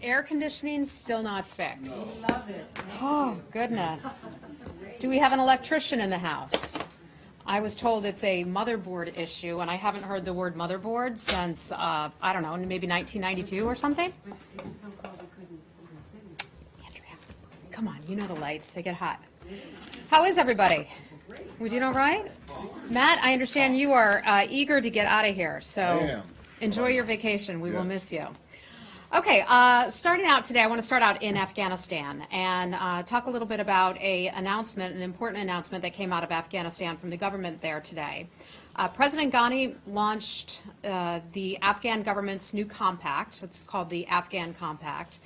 air conditioning still not fixed. Love it. Oh, goodness. Do we have an electrician in the house? I was told it's a motherboard issue, and I haven't heard the word motherboard since, I don't know, maybe 1992 or something? It was so cold we couldn't even sit. Andrea, come on, you know the lights, they get hot. How is everybody? We doing all right? Matt, I understand you are eager to get out of here, so I am. enjoy your vacation. We will Yes. miss you. Okay, starting out today, I want to start out in Afghanistan and talk a little bit about an important announcement that came out of Afghanistan from the government there today. President Ghani launched the Afghan government's new compact. It's called the Afghan Compact.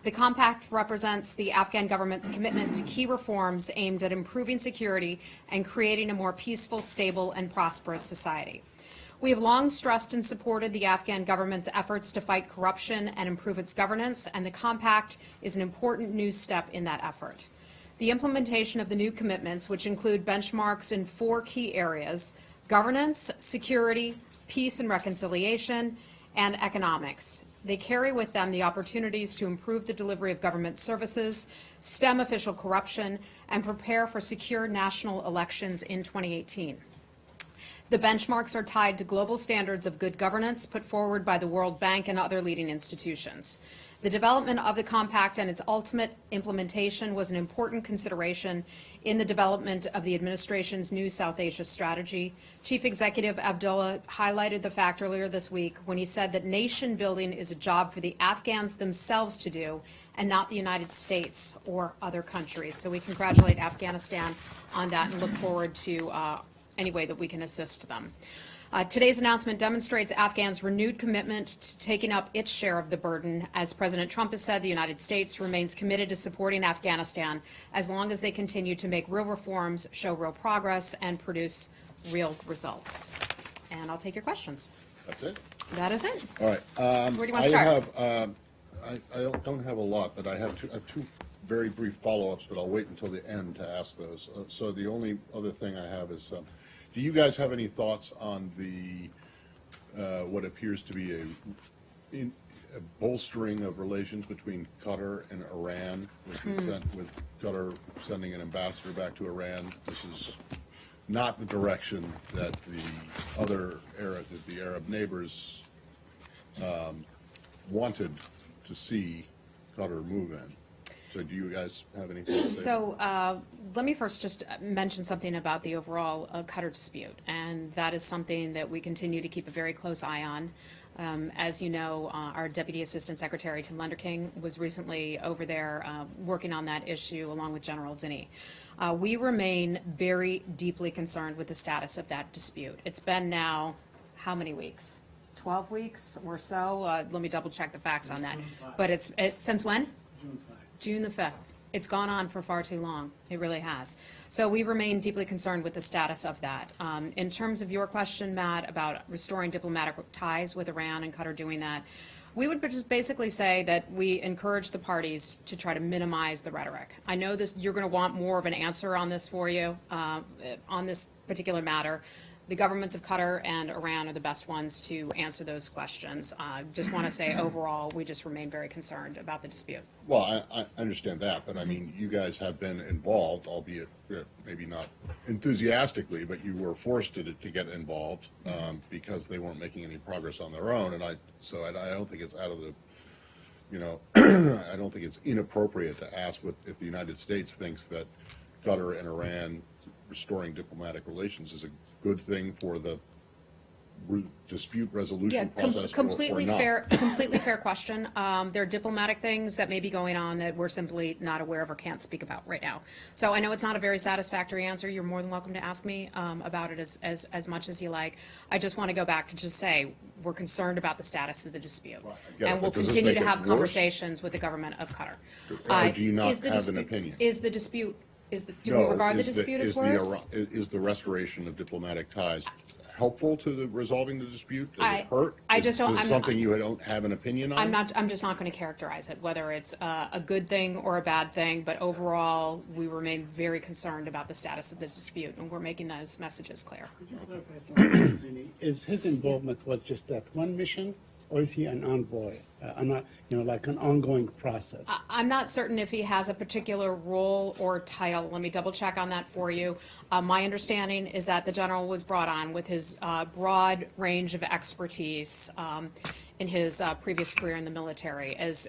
The compact represents the Afghan government's commitment to key reforms aimed at improving security and creating a more peaceful, stable, and prosperous society. We have long stressed and supported the Afghan government's efforts to fight corruption and improve its governance, and the compact is an important new step in that effort. The implementation of the new commitments, which include benchmarks in 4 key areas: governance, security, peace and reconciliation, and economics. They carry with them the opportunities to improve the delivery of government services, stem official corruption, and prepare for secure national elections in 2018. The benchmarks are tied to global standards of good governance put forward by the World Bank and other leading institutions. The development of the compact and its ultimate implementation was an important consideration in the development of the administration's new South Asia strategy. Chief Executive Abdullah highlighted the fact earlier this week when he said that nation building is a job for the Afghans themselves to do and not the United States or other countries. So we congratulate Afghanistan on that and look forward to any way that we can assist them. Today's announcement demonstrates Afghans' renewed commitment to taking up its share of the burden. As President Trump has said, the United States remains committed to supporting Afghanistan as long as they continue to make real reforms, show real progress, and produce real results. And I'll take your questions. That's it? That is it. All right. Where do you want to start? I don't have a lot, but I have two very brief follow-ups, but I'll wait until the end to ask those. So the only other thing I have is, do you guys have any thoughts on the what appears to be a bolstering of relations between Qatar and Iran, with Qatar sending an ambassador back to Iran? This is not the direction that the Arab neighbors wanted to see Qatar move in. So do you guys have any thoughts? So let me first just mention something about the overall Qatar dispute, and that is something that we continue to keep a very close eye on. As you know, our Deputy Assistant Secretary, Tim Lenderking, was recently over there working on that issue along with General Zinni. We remain very deeply concerned with the status of that dispute. It's been now how many weeks? 12 weeks or so? Let me double check the facts on that. But it's since when? June the 5th. It's gone on for far too long. It really has. So we remain deeply concerned with the status of that. In terms of your question, Matt, about restoring diplomatic ties with Iran and Qatar doing that, we would just basically say that we encourage the parties to try to minimize the rhetoric. I know you're going to want more of an answer on this for you, on this particular matter. The governments of Qatar and Iran are the best ones to answer those questions. Just want to say, overall, we just remain very concerned about the dispute. Well, I understand that, but I mean, you guys have been involved, albeit maybe not enthusiastically, but you were forced to get involved because they weren't making any progress on their own. And I don't think it's out of the, I don't think it's inappropriate to ask if the United States thinks that Qatar and Iran restoring diplomatic relations is a good thing for the dispute resolution process completely or not. Completely fair question. There are diplomatic things that may be going on that we're simply not aware of or can't speak about right now. So I know it's not a very satisfactory answer. You're more than welcome to ask me about it as much as you like. I just want to go back to just say we're concerned about the status of the dispute. And we'll continue to have conversations with the government of Qatar. Or do you not have an opinion? Do we regard the dispute as worse? Is the restoration of diplomatic ties helpful to resolving the dispute? Does it hurt? Is it something you don't have an opinion on? I'm just not going to characterize it, whether it's a good thing or a bad thing. But overall, we remain very concerned about the status of the dispute, and we're making those messages clear. Could you clarify something, Zinni? Is his involvement was just that one mission, or is he an envoy? I'm not, like an ongoing process. I'm not certain if he has a particular role or title. Let me double check on that for you. My understanding is that the general was brought on with his broad range of expertise in his previous career in the military as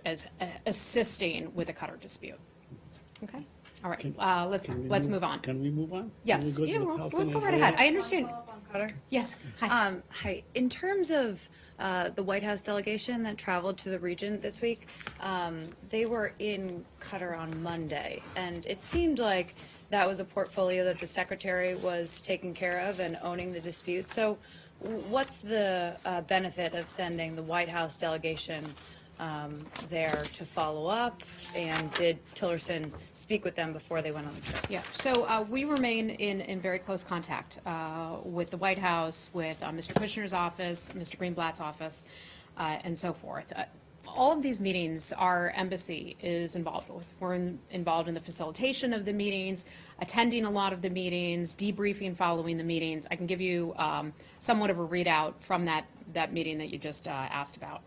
assisting with the Qatar dispute. Okay. All right. Let's move on. Can we move on? Yes. Can we Yeah. go to the We'll Palestinian go right ahead. I Israeli? understand. Follow-up on Qatar? Yes. Hi. Hi. In terms of the White House delegation that traveled to the region this week, they were in Qatar on Monday, and it seemed like that was a portfolio that the secretary was taking care of and owning the dispute. So what's the benefit of sending the White House delegation there to follow up? And did Tillerson speak with them before they went on the trip? Yeah, so we remain in very close contact with the White House, with Mr. Kushner's office, Mr. Greenblatt's office, and so forth. All of these meetings our embassy is involved with. We're involved in the facilitation of the meetings, attending a lot of the meetings, debriefing following the meetings. I can give you somewhat of a readout from that meeting that you just asked about.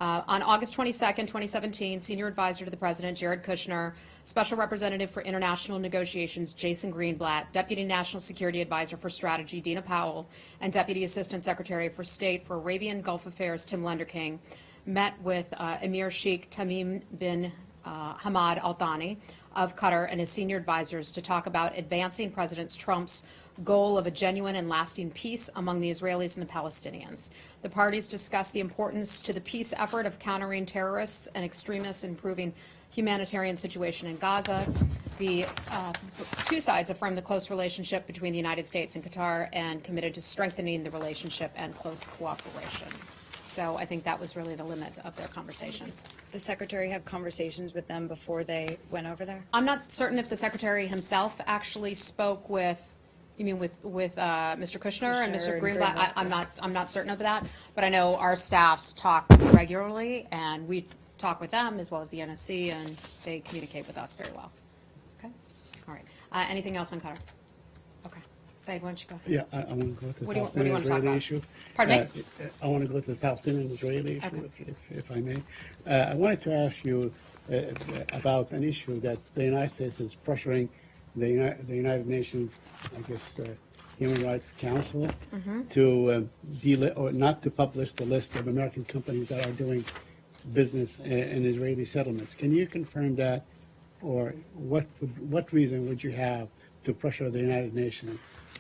On August 22nd, 2017, Senior Advisor to the President, Jared Kushner, Special Representative for International Negotiations, Jason Greenblatt, Deputy National Security Advisor for Strategy, Dina Powell, and Deputy Assistant Secretary for State for Arabian Gulf Affairs, Tim Lenderking, met with Emir Sheikh Tamim bin Hamad Al Thani of Qatar and his senior advisors to talk about advancing President Trump's goal of a genuine and lasting peace among the Israelis and the Palestinians. The parties discussed the importance to the peace effort of countering terrorists and extremists, improving humanitarian situation in Gaza. The two sides affirmed the close relationship between the United States and Qatar and committed to strengthening the relationship and close cooperation. So I think that was really the limit of their conversations. The secretary have conversations with them before they went over there? I'm not certain if the secretary himself actually spoke with, you mean with Mr. Kushner and Mr. and Greenblatt? Greenblatt. I'm not certain of that, but I know our staffs talk regularly, and we talk with them as well as the NSC, and they communicate with us very well. Okay, all right. Anything else on Qatar? Okay, Said, why don't you go? Yeah, I want to go to the What do you want to talk Palestinian-Israeli about? issue. Pardon me? I want to go to the Palestinian-Israeli issue, Okay. if I may. I wanted to ask you about an issue that the United States is pressuring the United Nations, I guess, Human Rights Council to or not to publish the list of American companies that are doing business in Israeli settlements. Can you confirm that, or what reason would you have to pressure the United Nations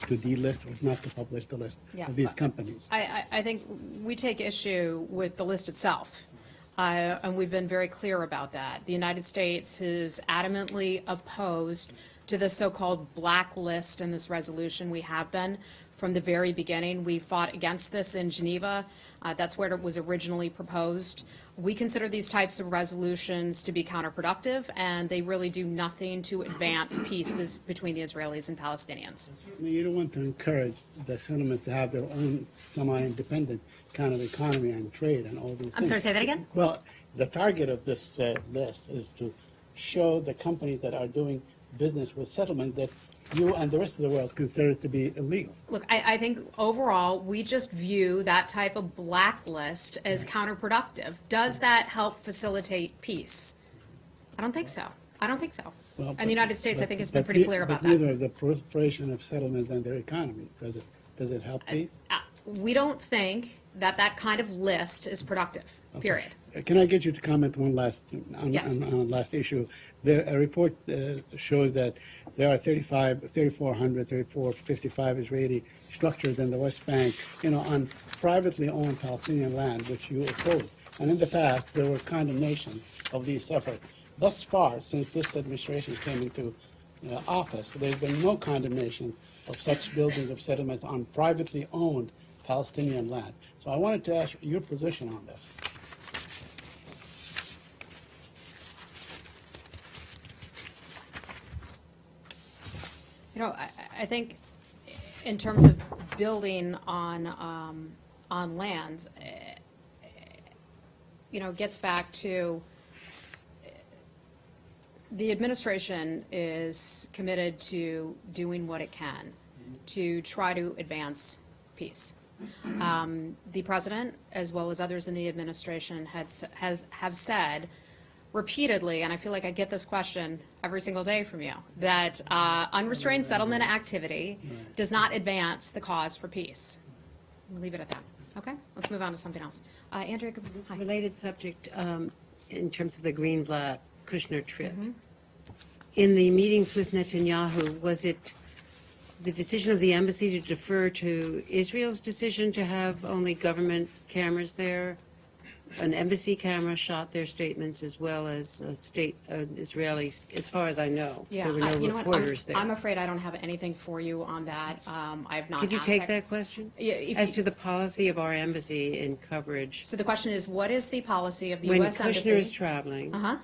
to delist or not to publish the list of these companies? I think we take issue with the list itself, and we've been very clear about that. The United States is adamantly opposed to the so-called blacklist in this resolution. We have been from the very beginning. We fought against this in Geneva. That's where it was originally proposed. We consider these types of resolutions to be counterproductive, and they really do nothing to advance peace between the Israelis and Palestinians. I mean, you don't want to encourage the settlements to have their own semi-independent kind of economy and trade and all these things. I'm sorry, say that again? Well, the target of this list is to show the companies that are doing business with settlement that you and the rest of the world considers to be illegal. Look, I think overall, we just view that type of blacklist as counterproductive. Does that help facilitate peace? I don't think so. I don't think so. Well, And the United States, I think, has been pretty clear about but that. neither the proliferation of settlements and their economy. Does it help peace? We don't think that that kind of list is productive, period. Can I get you to comment on Yes. on last issue? The report shows that there are 3,455 Israeli structures in the West Bank, on privately owned Palestinian land, which you oppose. And in the past, there were condemnation of these efforts. Thus far, since this administration came into office, there's been no condemnation of such buildings of settlements on privately owned Palestinian land. So I wanted to ask your position on this. I think in terms of building on land, it gets back to the administration is committed to doing what it can to try to advance peace. The president, as well as others in the administration, have said repeatedly, and I feel like I get this question every single day from you, that unrestrained settlement activity does not advance the cause for peace. We'll leave it at that. Okay, let's move on to something else. Andrea, hi. Related subject, in terms of the Greenblatt Kushner trip. In the meetings with Netanyahu, was it the decision of the embassy to defer to Israel's decision to have only government cameras there? An embassy camera shot their statements as well as Israelis, as far as I know. Yeah, There were no you know what? reporters there. I'm afraid I don't have anything for you on that. I've not. Could you asked take that question? Yeah, if As you- to the policy of our embassy in coverage. So the question is, what is the policy of the When U.S. Embassy? Kushner is traveling, Uh-huh.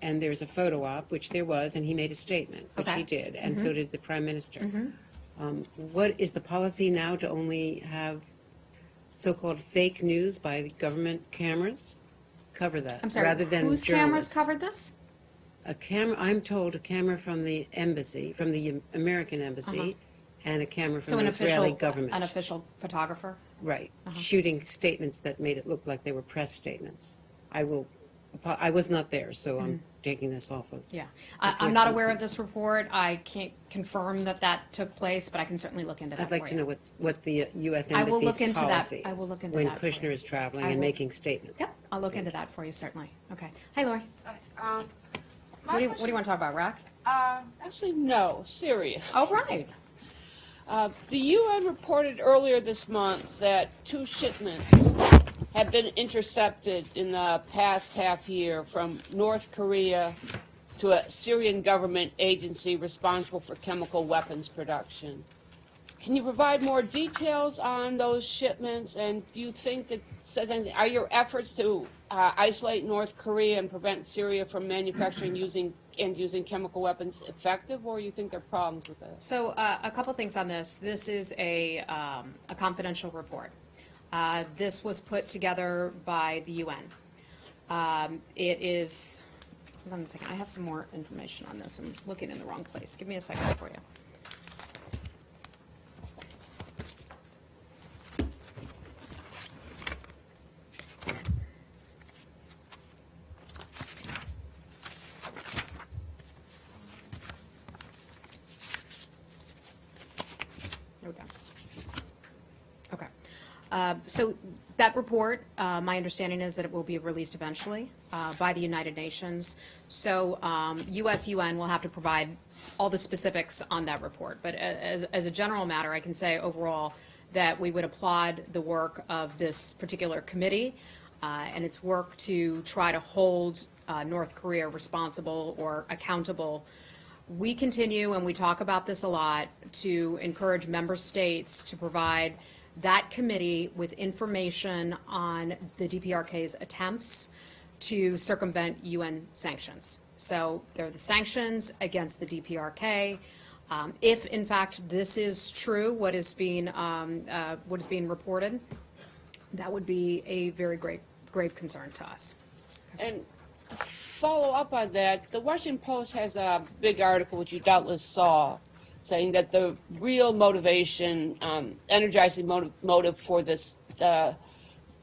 and there's a photo op, which there was, and he made a statement, which Okay. he did, and so did the Prime Minister. What is the policy now, to only have so-called fake news by the government cameras cover that, I'm sorry, rather than whose cameras journalists? covered this? A camera, I'm told, a camera from the embassy, from the American embassy, and a camera So from an the Israeli official, government. an official photographer? Right, shooting statements that made it look like they were press statements. I was not there, so I'm taking this off of. Yeah. I'm not aware of this report. I can't confirm that that took place, but I can certainly look into that I'd like for to you. know what the U.S. I will Embassy's look into that. policy I will is look into when that for you. Kushner is traveling I and will- making statements. Yep, I'll look into that for you, certainly. Okay. Hi, Lori. My What do you question- want to talk about, Iraq? Actually, no, Syria. Oh, right. The UN reported earlier this month that 2 shipments have been intercepted in the past half year from North Korea to a Syrian government agency responsible for chemical weapons production. Can you provide more details on those shipments? And do you think that are your efforts to isolate North Korea and prevent Syria from manufacturing using chemical weapons effective, or you think there are problems with that? So a couple things on this. This is a confidential report. This was put together by the UN. It is, hold on a second, I have some more information on this. I'm looking in the wrong place. Give me a second for you. There we go. Okay. So that report, my understanding is that it will be released eventually by the United Nations. So US UN will have to provide all the specifics on that report. But as a general matter, I can say overall that we would applaud the work of this particular committee and its work to try to hold North Korea responsible or accountable. We continue, and we talk about this a lot, to encourage member states to provide that committee with information on the DPRK's attempts to circumvent UN sanctions. So there are the sanctions against the DPRK. If, in fact, this is true, what is being reported, that would be a very grave concern to us. And follow up on that, the Washington Post has a big article, which you doubtless saw, saying that the real motivation, energizing motive for this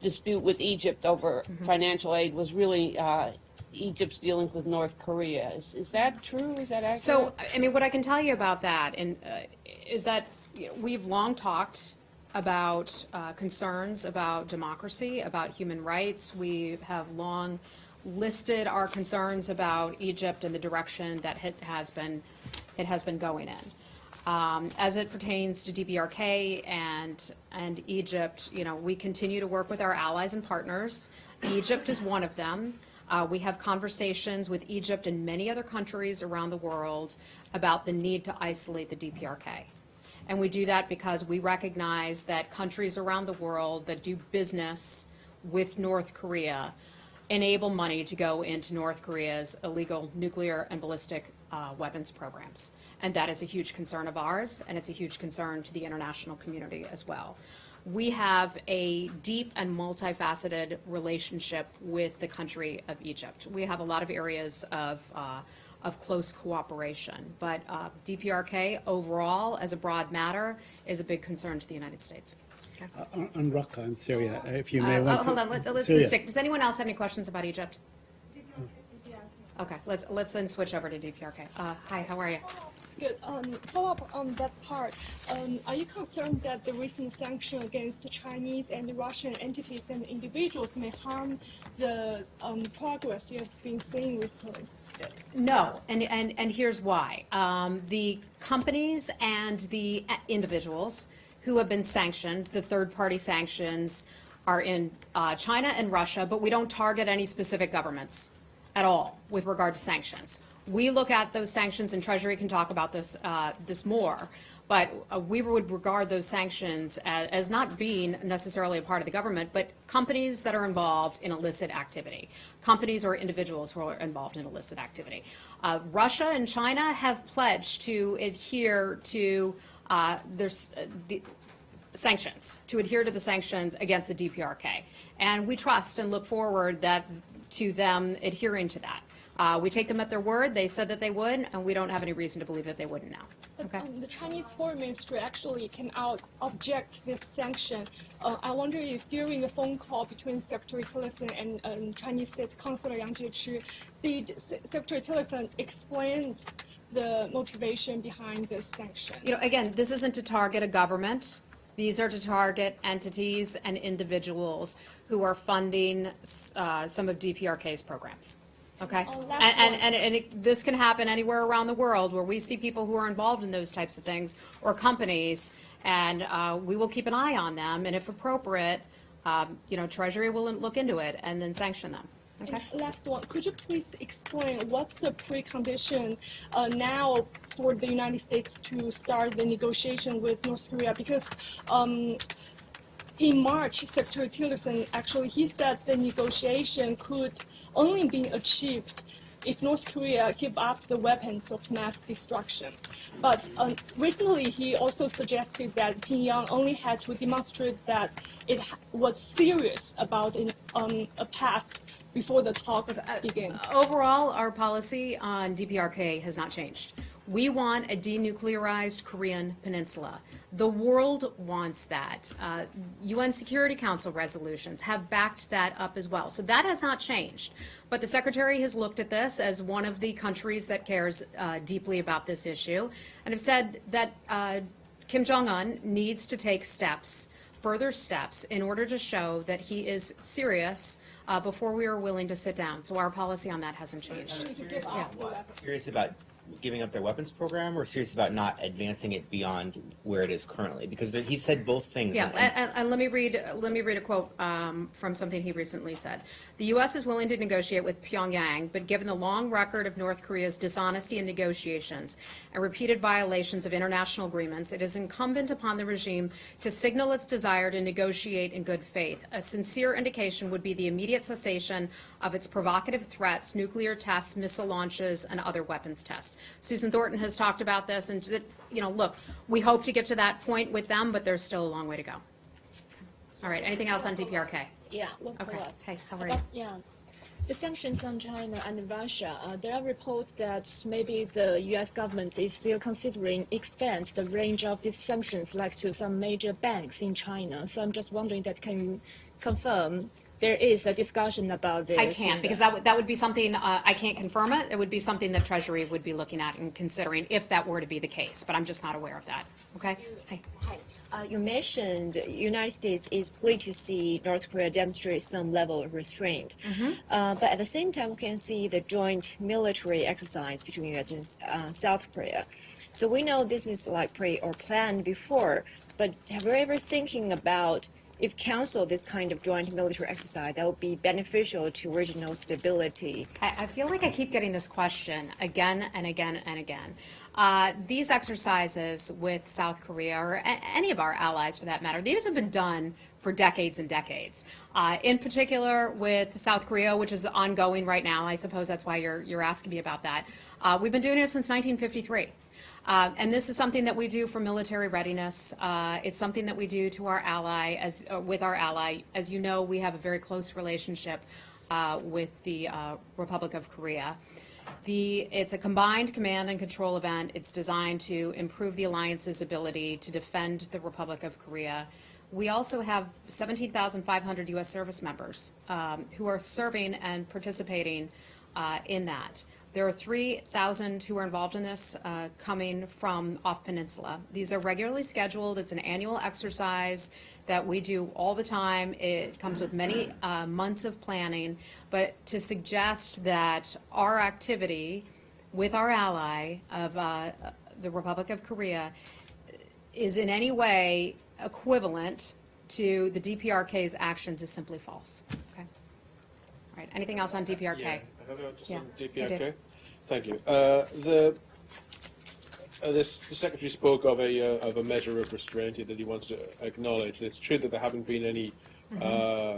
dispute with Egypt over financial aid was really Egypt's dealings with North Korea. Is that true? Is that accurate? So, I mean, what I can tell you about that is that we've long talked about concerns about democracy, about human rights. We have long listed our concerns about Egypt and the direction that it has been going in. As it pertains to DPRK and Egypt, we continue to work with our allies and partners. Egypt is one of them. We have conversations with Egypt and many other countries around the world about the need to isolate the DPRK. And we do that because we recognize that countries around the world that do business with North Korea enable money to go into North Korea's illegal nuclear and ballistic weapons programs. And that is a huge concern of ours, and it's a huge concern to the international community as well. We have a deep and multifaceted relationship with the country of Egypt. We have a lot of areas of close cooperation, but DPRK overall, as a broad matter, is a big concern to the United States. On Raqqa in Syria, if you may want to. Hold on, let's Syria. stick. Does anyone else have any questions about Egypt? Okay, let's then switch over to DPRK. Hi, how are you? Good. Follow up on that part. Are you concerned that the recent sanction against the Chinese and the Russian entities and individuals may harm the progress you have been seeing recently? No, and here's why. The companies and the individuals who have been sanctioned, the third-party sanctions, are in China and Russia, but we don't target any specific governments at all with regard to sanctions. We look at those sanctions, and Treasury can talk about this more, but we would regard those sanctions as not being necessarily a part of the government, but companies that are involved in illicit activity, companies or individuals who are involved in illicit activity. Russia and China have pledged to adhere to the sanctions, to adhere to the sanctions against the DPRK. And we trust and look forward to them adhering to that. We take them at their word. They said that they would, and we don't have any reason to believe that they wouldn't now. Okay. The Chinese Foreign Ministry actually came out object this sanction. I wonder if during the phone call between Secretary Tillerson and Chinese State Councilor Yang Jiechi, did Secretary Tillerson explained the motivation behind this sanction? You know, again, this isn't to target a government. These are to target entities and individuals who are funding some of DPRK's programs. Okay, this can happen anywhere around the world where we see people who are involved in those types of things or companies, and we will keep an eye on them, and if appropriate, Treasury will look into it and then sanction them. Okay. And last one, could you please explain what's the precondition now for the United States to start the negotiation with North Korea? Because in March, Secretary Tillerson actually he said the negotiation could only be achieved if North Korea give up the weapons of mass destruction. But recently, he also suggested that Pyongyang only had to demonstrate that it was serious about a path before the talk began. Overall, our policy on DPRK has not changed. We want a denuclearized Korean peninsula. The world wants that. UN Security Council resolutions have backed that up as well. So that has not changed. But the Secretary has looked at this as one of the countries that cares deeply about this issue, and have said that Kim Jong-un needs to take steps, further steps, in order to show that he is serious before we are willing to sit down. So our policy on that hasn't changed. Serious about giving up their weapons program, or serious about not advancing it beyond where it is currently? Because he said both things. Yeah, and let me read a quote from something he recently said. The U.S. is willing to negotiate with Pyongyang, but given the long record of North Korea's dishonesty in negotiations and repeated violations of international agreements, it is incumbent upon the regime to signal its desire to negotiate in good faith. A sincere indication would be the immediate cessation of its provocative threats, nuclear tests, missile launches, and other weapons tests. Susan Thornton has talked about this, and look, we hope to get to that point with them, but there's still a long way to go. All right, anything else on DPRK? Yeah, Okay. Hey, how are you? Yeah. The sanctions on China and Russia, there are reports that maybe the U.S. government is still considering expand the range of these sanctions, like to some major banks in China. So I'm just wondering that can you confirm there is a discussion about this? I can't, because that would be something, I can't confirm it. It would be something that Treasury would be looking at and considering if that were to be the case, but I'm just not aware of that. Okay? Hey. You mentioned United States is pleased to see North Korea demonstrate some level of restraint. But at the same time, we can see the joint military exercise between U.S. and South Korea. So we know this is like pre or planned before, but have you ever thinking about if counsel this kind of joint military exercise that would be beneficial to regional stability? I feel like I keep getting this question again and again and again. These exercises with South Korea, or any of our allies for that matter, these have been done for decades and decades. In particular with South Korea, which is ongoing right now. I suppose that's why you're asking me about that. We've been doing it since 1953. And this is something that we do for military readiness. It's something that we do to our ally, with our ally. As you know, we have a very close relationship with the Republic of Korea. It's a combined command and control event. It's designed to improve the alliance's ability to defend the Republic of Korea we also have 17,500 U.S. service members who are serving and participating in that. There are 3,000 who are involved in this coming from off peninsula. These are regularly scheduled. It's an annual exercise that we do all the time. It comes with many months of planning. But to suggest that our activity with our ally of the Republic of Korea is in any way equivalent to the DPRK's actions is simply false. Okay. All right. Anything else on DPRK? Yeah, I have just Yeah. on Hey, DPRK. Dave. Thank you. The Secretary spoke of a measure of restraint that he wants to acknowledge. It's true that there haven't been any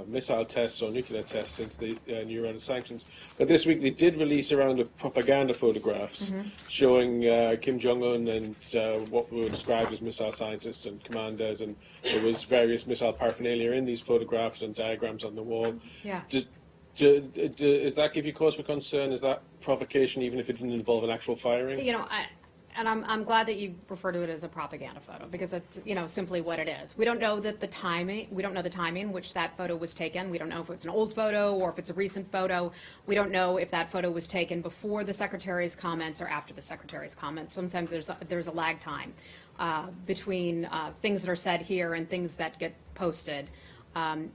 missile tests or nuclear tests since the new round of sanctions. But this week they did release a round of propaganda photographs showing Kim Jong-un and what we would describe as missile scientists and commanders, and there was various missile paraphernalia in these photographs and diagrams on the wall. Yeah. Does that give you cause for concern? Is that provocation, even if it didn't involve an actual firing? You know, I'm glad that you refer to it as a propaganda photo, because it's, simply what it is. We don't know that the timing, we don't know the timing which that photo was taken. We don't know if it's an old photo or if it's a recent photo. We don't know if that photo was taken before the Secretary's comments or after the Secretary's comments. Sometimes there's a lag time between things that are said here and things that get posted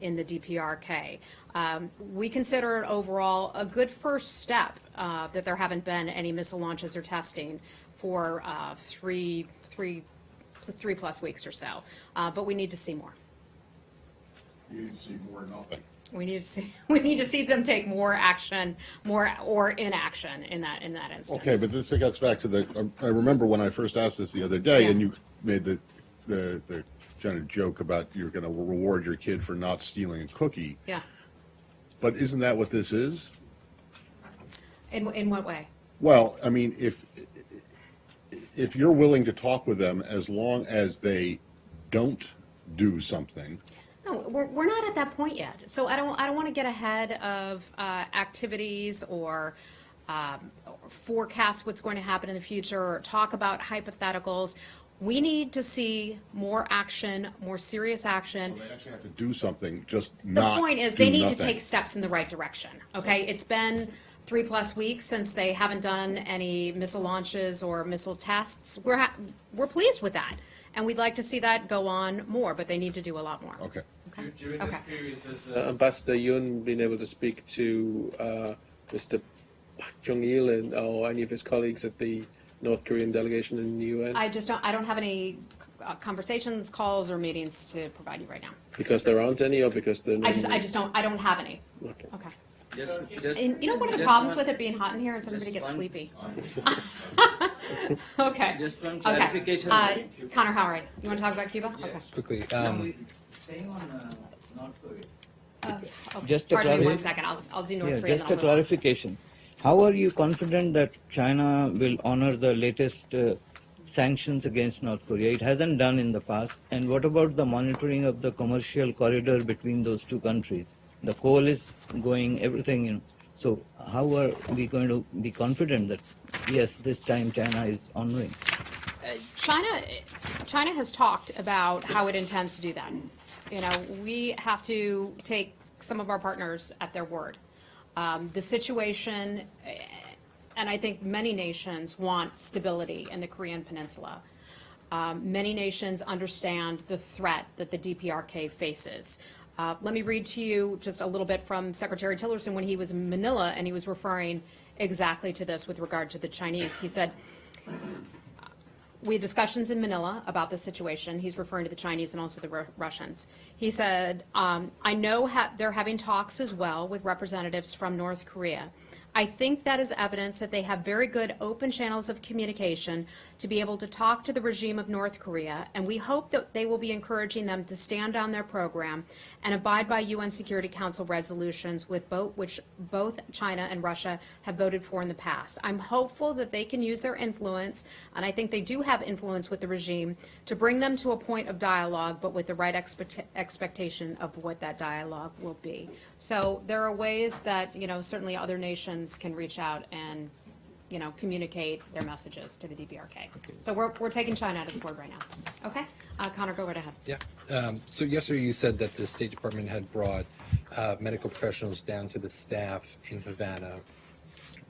in the DPRK. We consider it overall a good first step that there haven't been any missile launches or testing for three plus weeks or so, but we need to see more. You need to see more nothing. We need to see them take more action, more or inaction in that instance. Okay, but this gets back to I remember when I first asked this the other day, Yeah. and you made the kind of joke about you're going to reward your kid for not stealing a cookie. Yeah. But isn't that what this is? In what way? Well, I mean, if you're willing to talk with them as long as they don't do something. No, we're not at that point yet. So I don't want to get ahead of activities or forecast what's going to happen in the future or talk about hypotheticals. We need to see more action, more serious action. So they actually have to do something, just The not point is, do they need to nothing. take steps in the right direction, okay? It's been 3+ weeks since they haven't done any missile launches or missile tests. We're pleased with that, and we'd like to see that go on more, but they need to do a lot more. Okay. During Okay. this period, has Ambassador Yun been able to speak to Mr. Park Chung-il or any of his colleagues at the North Korean delegation in the UN? I don't have any conversations, calls, or meetings to provide you right now. Because there aren't any, or because they're I don't have any. Okay. Okay. Just And one of the just problems one- with it being hot in here is everybody gets one- sleepy. Okay. Just one Okay. clarification. Connor Howard, you want to talk about Cuba? Okay. Quickly, Staying on North Korea. just a Pardon me clari- one second. I'll do North yeah, Korea. just then a I'll move on. clarification. How are you confident that China will honor the latest sanctions against North Korea? It hasn't done in the past. And what about the monitoring of the commercial corridor between those two countries? The coal is going, everything, So how are we going to be confident that, yes, this time China is honoring? China has talked about how it intends to do that. We have to take some of our partners at their word. The situation, and I think many nations want stability in the Korean Peninsula. Many nations understand the threat that the DPRK faces. Let me read to you just a little bit from Secretary Tillerson when he was in Manila, and he was referring exactly to this with regard to the Chinese. He said, we had discussions in Manila about this situation. He's referring to the Chinese and also the Russians. He said, I know they're having talks as well with representatives from North Korea. I think that is evidence that they have very good open channels of communication to be able to talk to the regime of North Korea, and we hope that they will be encouraging them to stand on their program and abide by UN Security Council resolutions which both China and Russia have voted for in the past. I'm hopeful that they can use their influence, and I think they do have influence with the regime, to bring them to a point of dialogue, but with the right expectation of what that dialogue will be. So there are ways that, certainly other nations can reach out and communicate their messages to the DPRK. So we're taking China at its word right now. Okay, Connor, go right ahead. Yeah. So yesterday you said that the State Department had brought medical professionals down to the staff in Havana.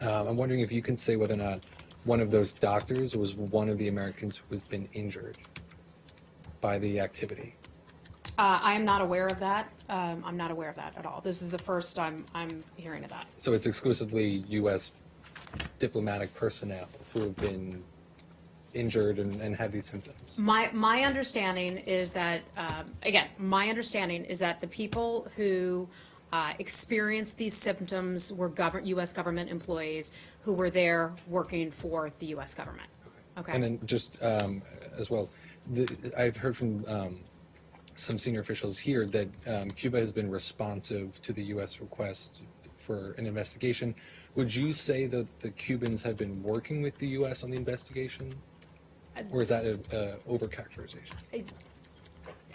I'm wondering if you can say whether or not one of those doctors was one of the Americans who has been injured by the activity. I am not aware of that. I'm not aware of that at all. This is the first I'm hearing of that. So it's exclusively U.S. diplomatic personnel who have been injured and have these symptoms. My understanding is that, again, my understanding is that the people who experienced these symptoms were U.S. government employees who were there working for the U.S. government. Okay. And then just as well, I've heard from some senior officials here that Cuba has been responsive to the U.S. request for an investigation. Would you say that the Cubans have been working with the U.S. on the investigation? Or is that an overcharacterization?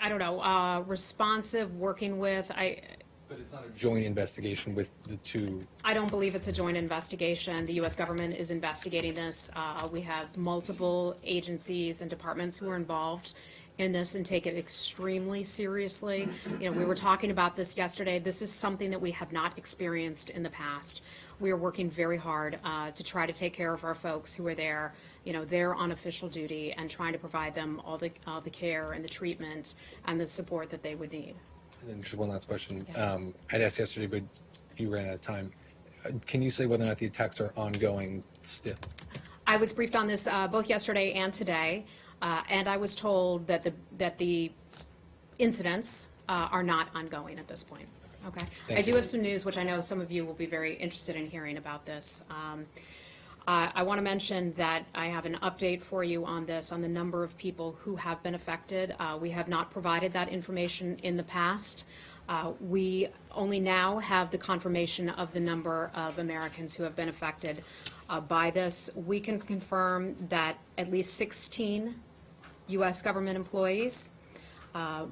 I don't know, responsive, working with, But it's not a joint investigation with the two. I don't believe it's a joint investigation. The U.S. government is investigating this. We have multiple agencies and departments who are involved in this and take it extremely seriously. We were talking about this yesterday. This is something that we have not experienced in the past. We are working very hard to try to take care of our folks who are there. They're on official duty and trying to provide them all the care and the treatment and the support that they would need. And then just one last question. Yeah. I'd asked yesterday, but you ran out of time. Can you say whether or not the attacks are ongoing still? I was briefed on this both yesterday and today, and I was told that the incidents are not ongoing at this point. Okay. Thank I do you. have some news, which I know some of you will be very interested in hearing about this. I want to mention that I have an update for you on this, on the number of people who have been affected. We have not provided that information in the past. We only now have the confirmation of the number of Americans who have been affected by this. We can confirm that at least 16 U.S. government employees,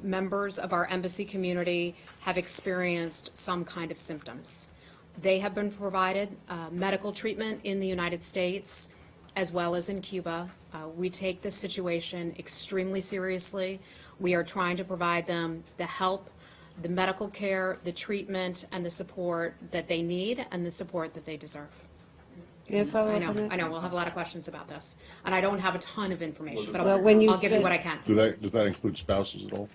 members of our embassy community, have experienced some kind of symptoms. They have been provided medical treatment in the United States as well as in Cuba. We take this situation extremely seriously. We are trying to provide them the help, the medical care, the treatment, and the support that they need and the support that they deserve. Do you have follow-up on that? I know. We'll have a lot of questions about this. And I don't have a ton of information, but Well, when you I'll give you said- what I can. Does that include spouses at all?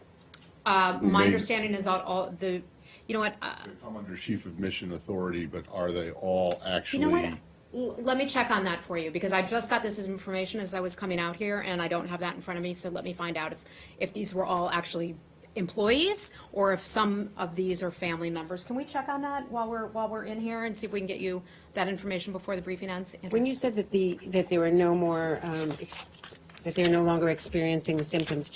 My Maybe. understanding is all the, you know what, They come under Chief of Mission Authority, but are they all actually? you know what? Let me check on that for you, because I just got this information as I was coming out here, and I don't have that in front of me, so let me find out if these were all actually employees, or if some of these are family members. Can we check on that while we're in here and see if we can get you that information before the briefing ends? Andrew? When you said that that there were no more, that they're no longer experiencing the symptoms,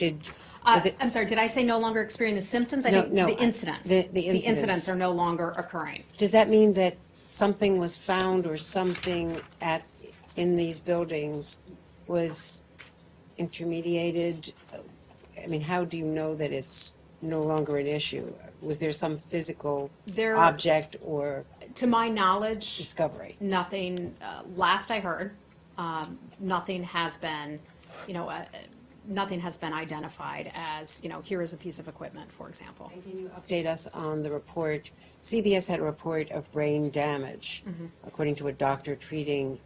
was it? I'm sorry, did I say no longer experiencing the symptoms? I No, think no, the incidents. the incidents. incidents are no longer occurring. Does that mean that something was found or something in these buildings was intermediated? I mean, how do you know that it's no longer an issue? Was there some physical object or To my knowledge, discovery? nothing, last I heard, nothing has been, nothing has been identified as, here is a piece of equipment, for example. And can you update us on the report? CBS had a report of brain damage, according to a doctor treating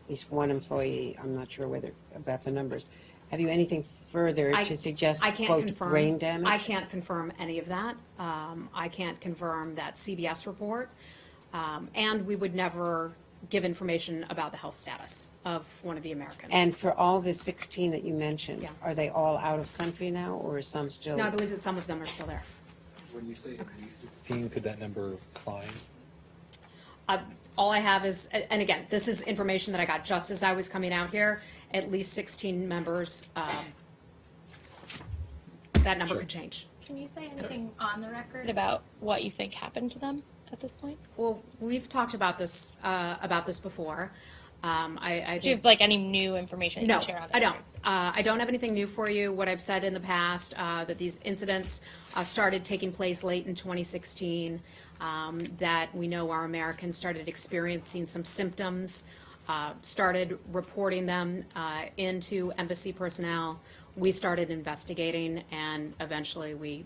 at least one employee. I'm not sure about the numbers. Have you anything further to suggest, I can't quote, confirm, brain damage? I can't confirm any of that. I can't confirm that CBS report. And we would never give information about the health status of one of the Americans. And for all the 16 that you mentioned, Yeah. are they all out of country now, or are some still? No, I believe that some of them are still there. When you say at least 16, could that number climb? All I have is, and again, this is information that I got just as I was coming out here, at least 16 members. That number could change. Can you say anything on the record about what you think happened to them at this point? Well, we've talked about this before. I Do you think, have any new information you no, can share on that? I don't. I don't have anything new for you. What I've said in the past, that these incidents started taking place late in 2016, that we know our Americans started experiencing some symptoms started reporting them into embassy personnel. We started investigating, and eventually we,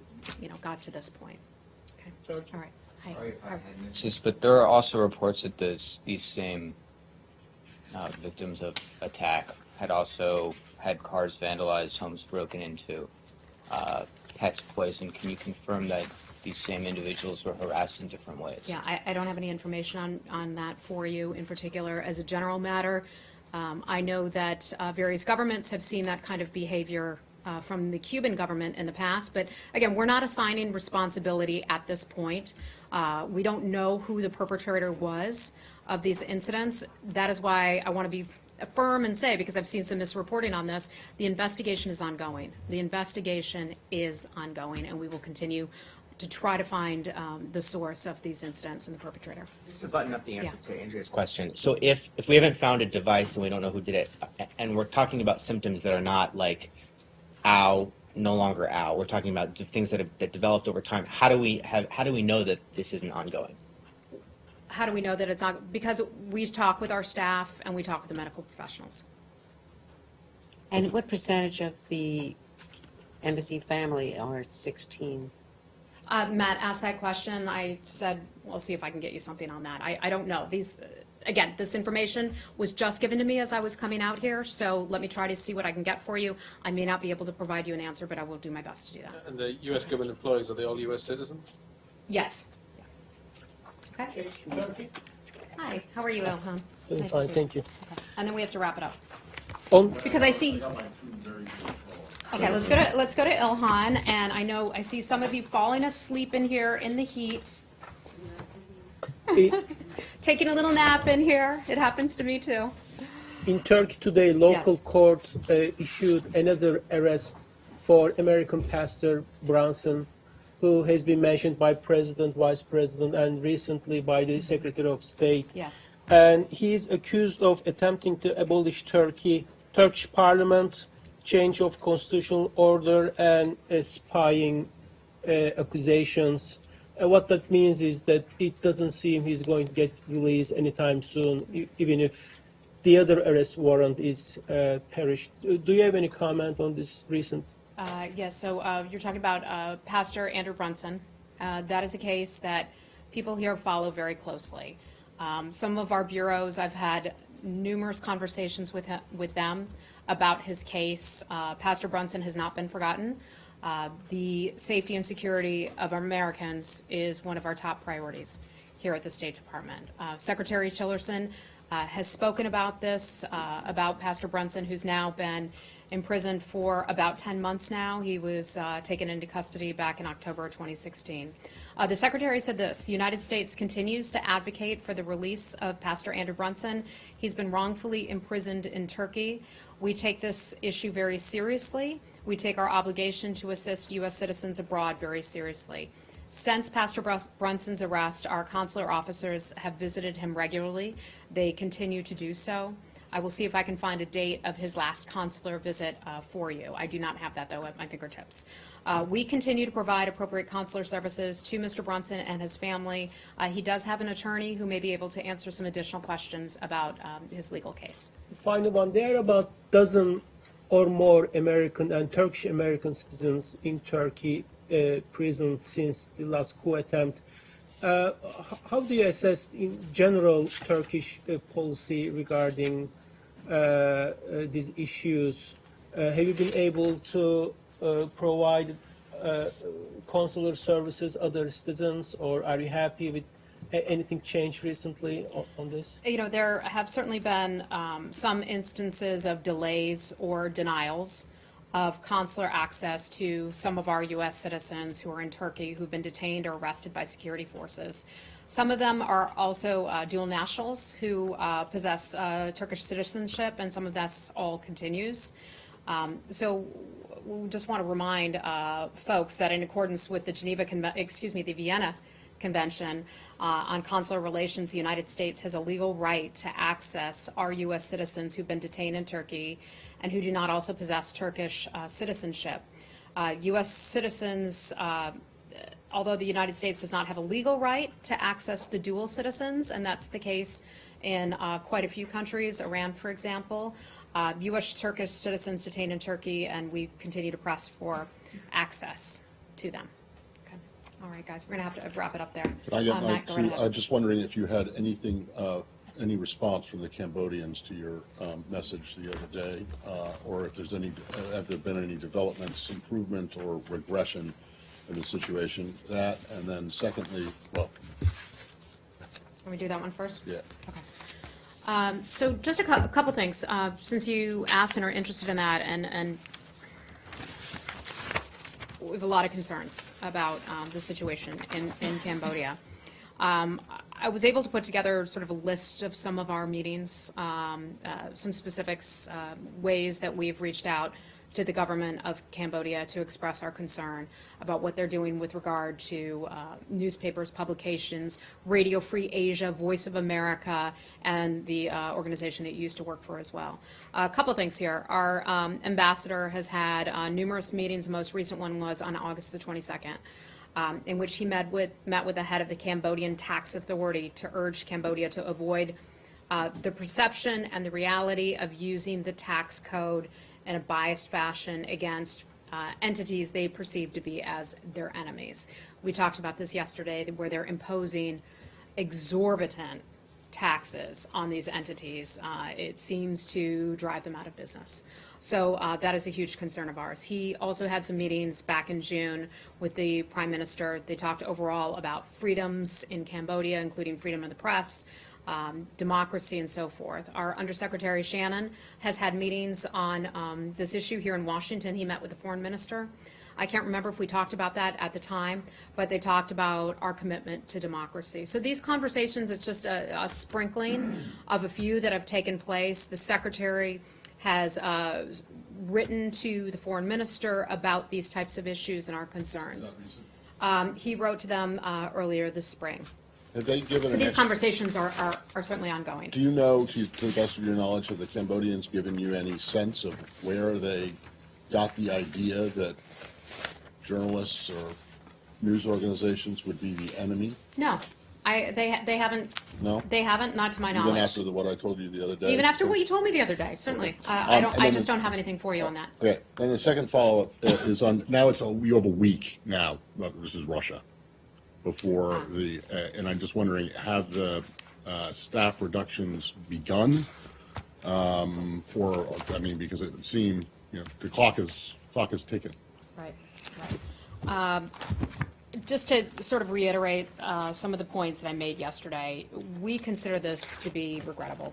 got to this point. Okay. All right. Hi. But there are also reports that these same victims of attack had also had cars vandalized, homes broken into, pets poisoned. Can you confirm that these same individuals were harassed in different ways? Yeah, I don't have any information on that for you in particular. As a general matter, I know that various governments have seen that kind of behavior from the Cuban government in the past, but again, we're not assigning responsibility at this point. We don't know who the perpetrator was of these incidents. That is why I want to be firm and say, because I've seen some misreporting on this, the investigation is ongoing. The investigation is ongoing, and we will continue to try to find the source of these incidents and the perpetrator. Just to button up the answer to Andrea's question. So if we haven't found a device and we don't know who did it, and we're talking about symptoms that are not like ow, no longer ow, we're talking about things that developed over time. How do we know that this isn't ongoing? How do we know that it's not? Because we talk with our staff and we talk with the medical professionals. And what percentage of the embassy family are 16? Matt asked that question. I said, we'll see if I can get you something on that. I don't know. Again, this information was just given to me as I was coming out here, so let me try to see what I can get for you. I may not be able to provide you an answer, but I will do my best to do that. And the U.S. government employees, are they all U.S. citizens? Yes. Okay. Hi, how are you, Ilhan? Doing Nice to fine, see thank you. Okay. And then we have to wrap it up. Because I see. Okay, let's go to Ilhan, and I see some of you falling asleep in here in the heat. Taking a little nap in here. It happens to me too. In Turkey today, local court issued another arrest for American pastor Brunson, who has been mentioned by President, Vice President, and recently by the Secretary of State. Yes. And he is accused of attempting to abolish Turkish Parliament, change of constitutional order, and spying accusations. What that means is that it doesn't seem he's going to get released anytime soon, even if the other arrest warrant is perished. Do you have any comment on this recent? Yes, so you're talking about Pastor Andrew Brunson. That is a case that people here follow very closely. Some of our bureaus, I've had numerous conversations with them about his case. Pastor Brunson has not been forgotten. The safety and security of Americans is one of our top priorities here at the State Department. Secretary Tillerson has spoken about this, about Pastor Brunson, who's now been imprisoned for about 10 months now. He was taken into custody back in October 2016. The Secretary said this: the United States continues to advocate for the release of Pastor Andrew Brunson. He's been wrongfully imprisoned in Turkey. We take this issue very seriously. We take our obligation to assist U.S. citizens abroad very seriously. Since Pastor Brunson's arrest, our consular officers have visited him regularly. They continue to do so. I will see if I can find a date of his last consular visit for you. I do not have that, though, at my fingertips. We continue to provide appropriate consular services to Mr. Brunson and his family. He does have an attorney who may be able to answer some additional questions about his legal case. Final one, there are about a dozen or more American and Turkish American citizens in Turkey prison since the last coup attempt. How do you assess in general Turkish policy regarding these issues? Have you been able to provide consular services other citizens, or are you happy with anything changed recently on this? You know, there have certainly been some instances of delays or denials of consular access to some of our U.S. citizens who are in Turkey who've been detained or arrested by security forces. Some of them are also dual nationals who possess Turkish citizenship, and some of that all continues. So we just want to remind folks that in accordance with the the Vienna Convention on Consular Relations, the United States has a legal right to access our U.S. citizens who've been detained in Turkey and who do not also possess Turkish citizenship. U.S. citizens, although the United States does not have a legal right to access the dual citizens, and that's the case in quite a few countries, Iran, for example. U.S. Turkish citizens detained in Turkey, and we continue to press for access to them. Okay. All right, guys, we're going to have to wrap it up there. Can I get Matt, go right ahead. I'm just wondering if you had anything, any response from the Cambodians to your message the other day, or if there's any, have there been any developments, improvement, or regression in the situation? That, and then secondly, well, Can we do that one first? yeah. Okay. So just a couple things, since you asked and are interested in that, and we have a lot of concerns about the situation in Cambodia. I was able to put together sort of a list of some of our meetings, some specifics, ways that we've reached out to the government of Cambodia to express our concern about what they're doing with regard to newspapers, publications, Radio Free Asia, Voice of America, and the organization that you used to work for as well. A couple things here. Our ambassador has had numerous meetings. The most recent one was on August the 22nd. In which he met with the head of the Cambodian Tax Authority to urge Cambodia to avoid the perception and the reality of using the tax code in a biased fashion against entities they perceive to be as their enemies. We talked about this yesterday, where they're imposing exorbitant taxes on these entities. It seems to drive them out of business. So that is a huge concern of ours. He also had some meetings back in June with the Prime Minister. They talked overall about freedoms in Cambodia, including freedom of the press, democracy, and so forth. Our Undersecretary Shannon has had meetings on this issue here in Washington. He met with the Foreign Minister. I can't remember if we talked about that at the time, but they talked about our commitment to democracy. So these conversations is just a sprinkling of a few that have taken place. The Secretary has written to the Foreign Minister about these types of issues and our concerns. He wrote to them earlier this spring. Have they given So these conversations are certainly ongoing. Do you know, to the best of your knowledge, have the Cambodians given you any sense of where they got the idea that journalists or news organizations would be the enemy? No, they haven't. No? They haven't, not to my knowledge. Even after what I told you the other day? Even after what you told me the other day, certainly. Okay. I just don't have anything for you on that. Okay, and the second follow-up is on, now you have a week now, this is Russia, before the, and I'm just wondering, have the staff reductions begun? Because it would seem, the clock is ticking. Right. Just to sort of reiterate some of the points that I made yesterday, we consider this to be regrettable.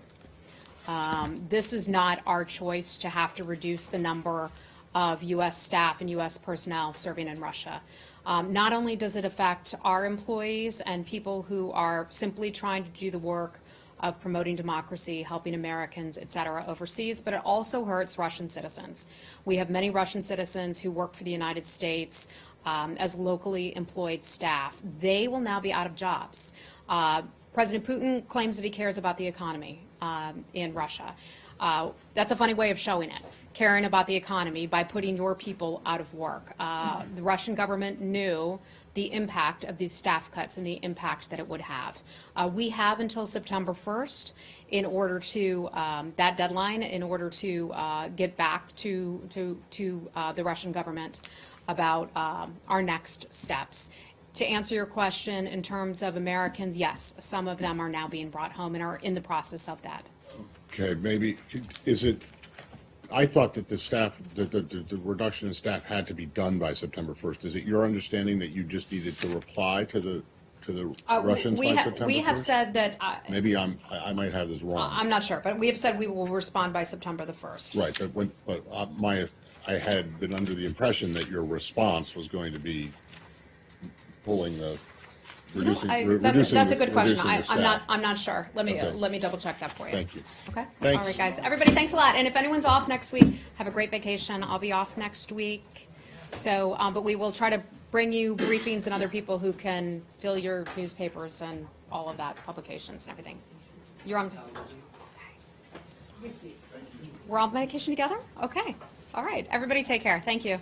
This was not our choice to have to reduce the number of U.S. staff and U.S. personnel serving in Russia. Not only does it affect our employees and people who are simply trying to do the work of promoting democracy, helping Americans, et cetera, overseas, but it also hurts Russian citizens. We have many Russian citizens who work for the United States as locally employed staff. They will now be out of jobs. President Putin claims that he cares about the economy in Russia. That's a funny way of showing it, caring about the economy by putting your people out of work. The Russian government knew the impact of these staff cuts and the impact that it would have. We have until September 1st in order to, that deadline, in order to get back to the Russian government about our next steps. To answer your question, in terms of Americans, yes, some of them are now being brought home and are in the process of that. Okay, maybe, is it, I thought that the staff, the reduction in staff had to be done by September 1st. Is it your understanding that you just needed to reply to the Russians by September 1st? We have said that. Maybe I might have this wrong. I'm not sure, but we have said we will respond by September the 1st. Right, I had been under the impression that your response was going to be pulling the reducing. That's a good question. I'm not sure. Let me Okay. let me double check that for you. Thank you. Okay. Thanks. All right, guys. Everybody, thanks a lot. And if anyone's off next week, have a great vacation. I'll be off next week. So, but we will try to bring you briefings and other people who can fill your newspapers and all of that, publications and everything. You're on. Okay. We're on vacation together? Okay. All right. Everybody take care. Thank you.